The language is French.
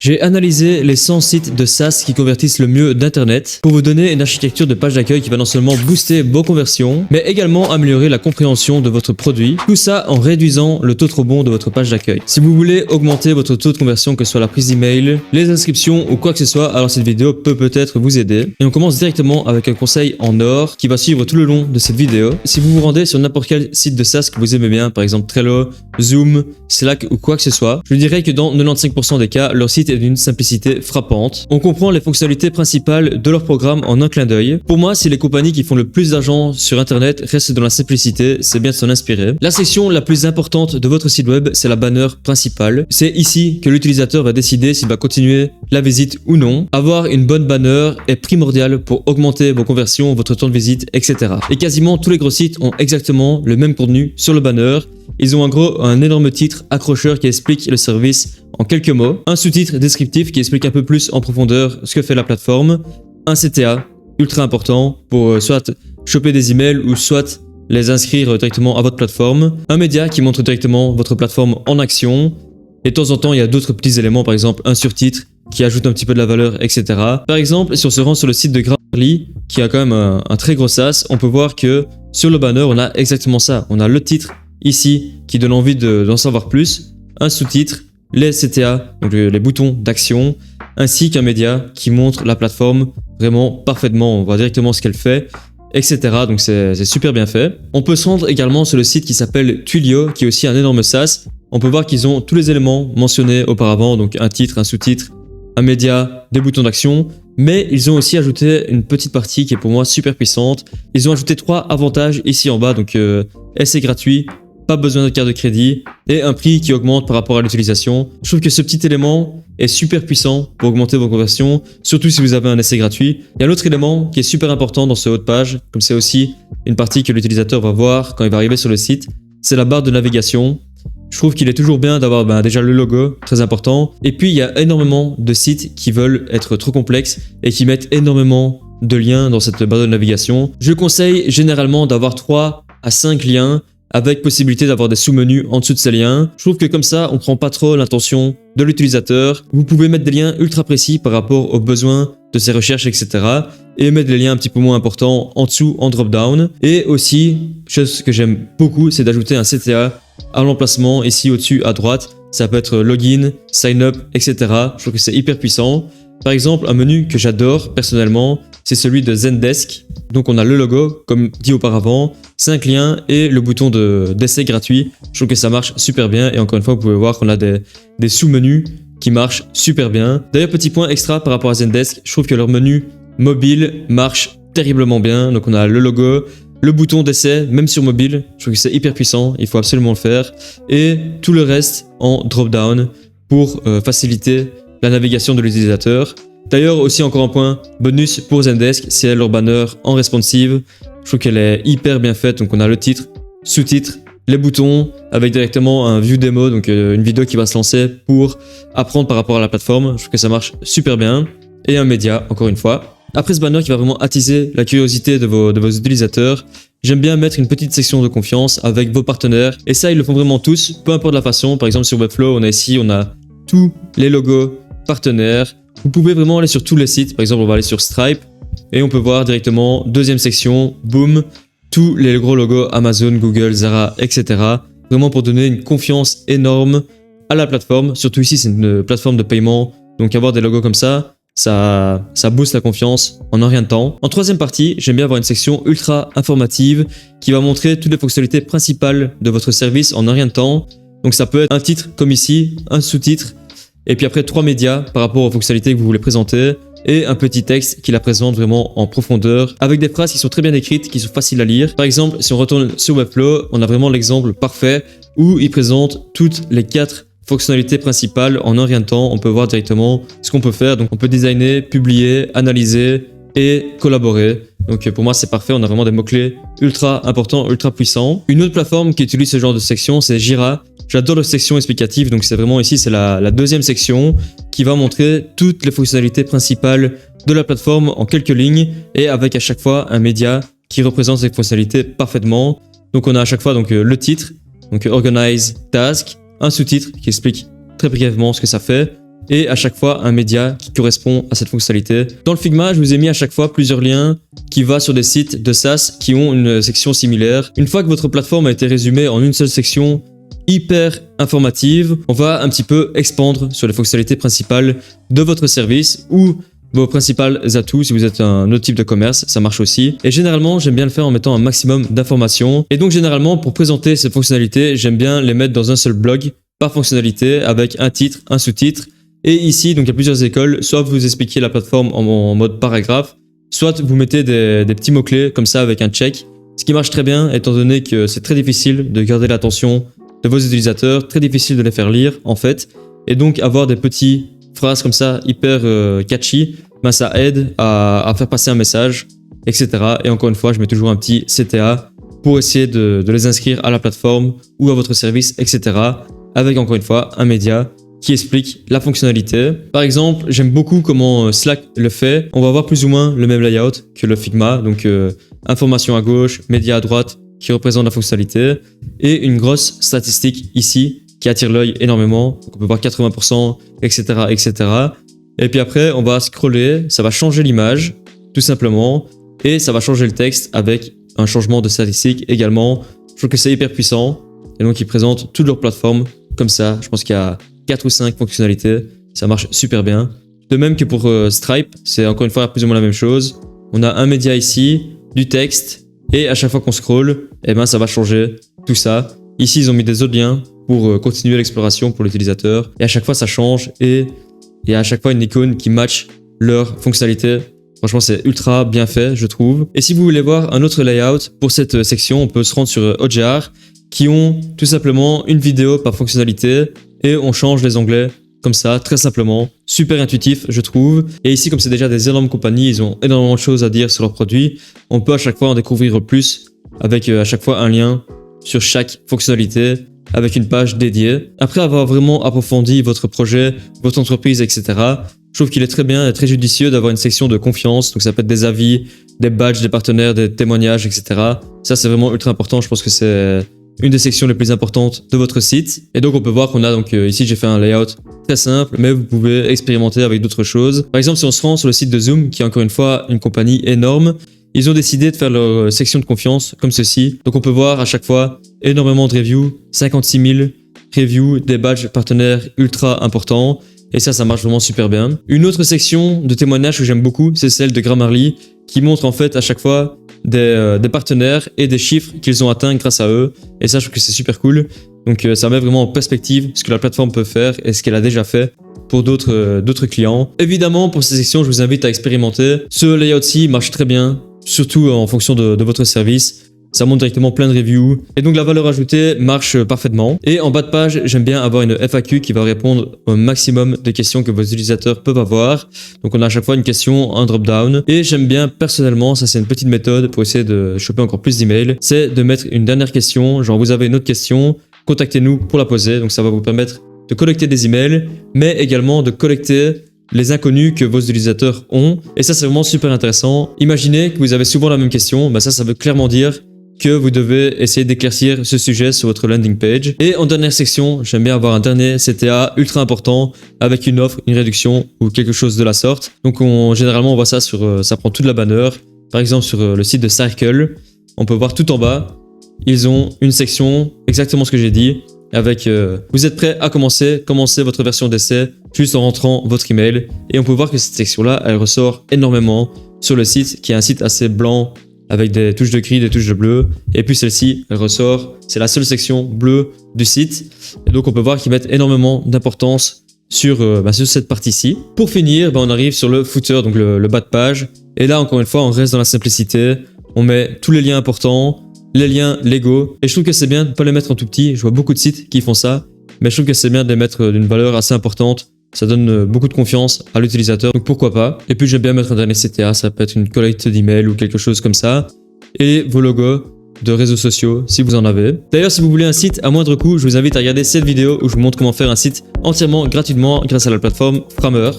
J'ai analysé les 100 sites de SaaS qui convertissent le mieux d'Internet pour vous donner une architecture de page d'accueil qui va non seulement booster vos conversions, mais également améliorer la compréhension de votre produit. Tout ça en réduisant le taux de rebond de votre page d'accueil. Si vous voulez augmenter votre taux de conversion, que ce soit la prise d'email, les inscriptions ou quoi que ce soit, alors cette vidéo peut peut-être vous aider. Et on commence directement avec un conseil en or qui va suivre tout le long de cette vidéo. Si vous vous rendez sur n'importe quel site de SaaS que vous aimez bien, par exemple Trello, Zoom, Slack ou quoi que ce soit, je dirais que dans 95% des cas, leur site est d'une simplicité frappante. On comprend les fonctionnalités principales de leur programme en un clin d'œil. Pour moi, si les compagnies qui font le plus d'argent sur Internet restent dans la simplicité, c'est bien de s'en inspirer. La section la plus importante de votre site web, c'est la banner principale. C'est ici que l'utilisateur va décider s'il va continuer la visite ou non. Avoir une bonne banner est primordial pour augmenter vos conversions, votre temps de visite, etc. Et quasiment tous les gros sites ont exactement le même contenu sur le banner. Ils ont en gros un énorme titre accrocheur qui explique le service en quelques mots, un sous-titre descriptif qui explique un peu plus en profondeur ce que fait la plateforme, un CTA ultra important pour soit choper des emails ou soit les inscrire directement à votre plateforme, un média qui montre directement votre plateforme en action, et de temps en temps il y a d'autres petits éléments, par exemple un surtitre qui ajoute un petit peu de la valeur, etc. Par exemple, si on se rend sur le site de Grammarly, qui a quand même un très gros SaaS, on peut voir que sur le banner on a exactement ça, on a le titre ici qui donne envie d'en savoir plus, un sous-titre, les CTA, donc les boutons d'action, ainsi qu'un média qui montre la plateforme vraiment parfaitement, on voit directement ce qu'elle fait, etc. Donc c'est super bien fait. On peut se rendre également sur le site qui s'appelle Twilio, qui est aussi un énorme SaaS. On peut voir qu'ils ont tous les éléments mentionnés auparavant, donc un titre, un sous-titre, un média, des boutons d'action, mais ils ont aussi ajouté une petite partie qui est pour moi super puissante. Ils ont ajouté 3 avantages ici en bas, donc essai gratuit, pas besoin de carte de crédit et un prix qui augmente par rapport à l'utilisation. Je trouve que ce petit élément est super puissant pour augmenter vos conversions, surtout si vous avez un essai gratuit. Il y a un autre élément qui est super important dans ce haut de page, comme c'est aussi une partie que l'utilisateur va voir quand il va arriver sur le site, c'est la barre de navigation. Je trouve qu'il est toujours bien d'avoir déjà le logo, très important. Et puis il y a énormément de sites qui veulent être trop complexes et qui mettent énormément de liens dans cette barre de navigation. Je conseille généralement d'avoir 3 à 5 liens avec possibilité d'avoir des sous-menus en dessous de ces liens. Je trouve que comme ça, on prend pas trop l'intention de l'utilisateur. Vous pouvez mettre des liens ultra précis par rapport aux besoins de ses recherches, etc. Et mettre des liens un petit peu moins importants en dessous, en drop-down. Et aussi, chose que j'aime beaucoup, c'est d'ajouter un CTA à l'emplacement, ici au-dessus à droite. Ça peut être login, sign up, etc. Je trouve que c'est hyper puissant. Par exemple, un menu que j'adore personnellement, c'est celui de Zendesk. Donc on a le logo, comme dit auparavant, 5 liens et le bouton d'essai gratuit. Je trouve que ça marche super bien et encore une fois, vous pouvez voir qu'on a des sous-menus qui marchent super bien. D'ailleurs, petit point extra par rapport à Zendesk, je trouve que leur menu mobile marche terriblement bien. Donc on a le logo, le bouton d'essai, même sur mobile, je trouve que c'est hyper puissant, il faut absolument le faire. Et tout le reste en drop-down pour faciliter la navigation de l'utilisateur. D'ailleurs, aussi encore un point bonus pour Zendesk, c'est leur banner en responsive. Je trouve qu'elle est hyper bien faite. Donc on a le titre, sous-titre, les boutons avec directement un view démo, donc une vidéo qui va se lancer pour apprendre par rapport à la plateforme. Je trouve que ça marche super bien. Et un média, encore une fois. Après ce banner qui va vraiment attiser la curiosité de vos utilisateurs, j'aime bien mettre une petite section de confiance avec vos partenaires. Et ça, ils le font vraiment tous, peu importe la façon. Par exemple, sur Webflow, on a tous les logos partenaires. Vous pouvez vraiment aller sur tous les sites. Par exemple, on va aller sur Stripe et on peut voir directement, deuxième section, boum, tous les gros logos Amazon, Google, Zara, etc. Vraiment pour donner une confiance énorme à la plateforme. Surtout ici, c'est une plateforme de paiement. Donc avoir des logos comme ça booste la confiance en un rien de temps. En troisième partie, j'aime bien avoir une section ultra informative qui va montrer toutes les fonctionnalités principales de votre service en un rien de temps. Donc ça peut être un titre comme ici, un sous-titre, et puis après 3 médias par rapport aux fonctionnalités que vous voulez présenter et un petit texte qui la présente vraiment en profondeur avec des phrases qui sont très bien écrites, qui sont faciles à lire. Par exemple, si on retourne sur Webflow, on a vraiment l'exemple parfait où il présente toutes les 4 fonctionnalités principales en un rien de temps. On peut voir directement ce qu'on peut faire. Donc on peut designer, publier, analyser et collaborer. Donc pour moi c'est parfait, on a vraiment des mots-clés ultra importants, ultra puissants. Une autre plateforme qui utilise ce genre de section, c'est Jira. J'adore la section explicative, donc c'est vraiment ici, c'est la deuxième section qui va montrer toutes les fonctionnalités principales de la plateforme en quelques lignes et avec à chaque fois un média qui représente ces fonctionnalités parfaitement. Donc on a à chaque fois le titre, donc Organize Task, un sous-titre qui explique très brièvement ce que ça fait, et à chaque fois un média qui correspond à cette fonctionnalité. Dans le Figma, je vous ai mis à chaque fois plusieurs liens qui vont sur des sites de SaaS qui ont une section similaire. Une fois que votre plateforme a été résumée en une seule section hyper informative, on va un petit peu expandre sur les fonctionnalités principales de votre service ou vos principales atouts. Si vous êtes un autre type de commerce, ça marche aussi. Et généralement, j'aime bien le faire en mettant un maximum d'informations. Et donc généralement, pour présenter ces fonctionnalités, j'aime bien les mettre dans un seul blog par fonctionnalité avec un titre, un sous-titre. Et ici, donc il y a plusieurs écoles. Soit vous expliquez la plateforme en mode paragraphe, soit vous mettez des petits mots-clés comme ça avec un check. Ce qui marche très bien étant donné que c'est très difficile de garder l'attention de vos utilisateurs, très difficile de les faire lire en fait. Et donc avoir des petites phrases comme ça hyper catchy, ben ça aide à faire passer un message, etc. Et encore une fois, je mets toujours un petit CTA pour essayer de les inscrire à la plateforme ou à votre service, etc. Avec encore une fois un média qui explique la fonctionnalité. Par exemple, j'aime beaucoup comment Slack le fait. On va avoir plus ou moins le même layout que le Figma. Donc information à gauche, média à droite qui représente la fonctionnalité et une grosse statistique ici qui attire l'œil énormément. Donc on peut voir 80%, etc., etc. Et puis après, on va scroller, ça va changer l'image, tout simplement, et ça va changer le texte avec un changement de statistique également. Je trouve que c'est hyper puissant. Et donc, ils présentent toutes leurs plateformes comme ça. Je pense qu'il y a 4 ou 5 fonctionnalités. Ça marche super bien. De même que pour Stripe, c'est encore une fois plus ou moins la même chose. On a un média ici, du texte, et à chaque fois qu'on scrolle, eh ben, ça va changer tout ça. Ici, ils ont mis des autres liens pour continuer l'exploration pour l'utilisateur. Et à chaque fois, ça change et il y a à chaque fois une icône qui match leur fonctionnalité. Franchement, c'est ultra bien fait, je trouve. Et si vous voulez voir un autre layout pour cette section, on peut se rendre sur Hotjar qui ont tout simplement une vidéo par fonctionnalité et on change les onglets comme ça, très simplement. Super intuitif, je trouve. Et ici, comme c'est déjà des énormes compagnies, ils ont énormément de choses à dire sur leurs produits. On peut à chaque fois en découvrir plus avec à chaque fois un lien sur chaque fonctionnalité avec une page dédiée. Après avoir vraiment approfondi votre projet, votre entreprise, etc., je trouve qu'il est très bien et très judicieux d'avoir une section de confiance. Donc ça peut être des avis, des badges des partenaires, des témoignages, etc. Ça, c'est vraiment ultra important. Je pense que c'est une des sections les plus importantes de votre site. Et donc on peut voir qu'on a donc ici j'ai fait un layout très simple, mais vous pouvez expérimenter avec d'autres choses. Par exemple, si on se rend sur le site de Zoom, qui est encore une fois une compagnie énorme, ils ont décidé de faire leur section de confiance comme ceci. Donc on peut voir à chaque fois énormément de reviews, 56 000 reviews, des badges partenaires ultra importants. Et ça marche vraiment super bien. Une autre section de témoignages que j'aime beaucoup, c'est celle de Grammarly, qui montre en fait à chaque fois des partenaires et des chiffres qu'ils ont atteints grâce à eux. Et ça, je trouve que c'est super cool. Donc ça met vraiment en perspective ce que la plateforme peut faire et ce qu'elle a déjà fait pour d'autres clients. Évidemment, pour ces sections, je vous invite à expérimenter. Ce layout-ci marche très bien, surtout en fonction de votre service. Ça montre directement plein de reviews. Et donc la valeur ajoutée marche parfaitement. Et en bas de page, j'aime bien avoir une FAQ qui va répondre au maximum de questions que vos utilisateurs peuvent avoir. Donc on a à chaque fois une question, un drop-down. Et j'aime bien personnellement, ça c'est une petite méthode pour essayer de choper encore plus d'emails, c'est de mettre une dernière question. Genre vous avez une autre question, contactez-nous pour la poser. Donc ça va vous permettre de collecter des emails, mais également de collecter les inconnus que vos utilisateurs ont. Et ça c'est vraiment super intéressant. Imaginez que vous avez souvent la même question. Ben ça veut clairement dire que vous devez essayer d'éclaircir ce sujet sur votre landing page. Et en dernière section, j'aime bien avoir un dernier CTA ultra important avec une offre, une réduction ou quelque chose de la sorte. Donc généralement on voit ça ça prend toute la banner. Par exemple sur le site de Circle, on peut voir tout en bas, ils ont une section, exactement ce que j'ai dit, avec vous êtes prêt à commencez votre version d'essai juste en rentrant votre email. Et on peut voir que cette section-là, elle ressort énormément sur le site, qui est un site assez blanc, avec des touches de gris, des touches de bleu. Et puis celle-ci, elle ressort. C'est la seule section bleue du site. Et donc on peut voir qu'ils mettent énormément d'importance sur cette partie-ci. Pour finir, on arrive sur le footer, donc le bas de page. Et là, encore une fois, on reste dans la simplicité. On met tous les liens importants, les liens légaux. Et je trouve que c'est bien de ne pas les mettre en tout petit. Je vois beaucoup de sites qui font ça. Mais je trouve que c'est bien de les mettre d'une valeur assez importante. Ça donne beaucoup de confiance à l'utilisateur, donc pourquoi pas. Et puis j'aime bien mettre un dernier CTA, ça peut être une collecte d'emails ou quelque chose comme ça. Et vos logos de réseaux sociaux si vous en avez. D'ailleurs, si vous voulez un site à moindre coût, je vous invite à regarder cette vidéo où je vous montre comment faire un site entièrement gratuitement grâce à la plateforme Framer.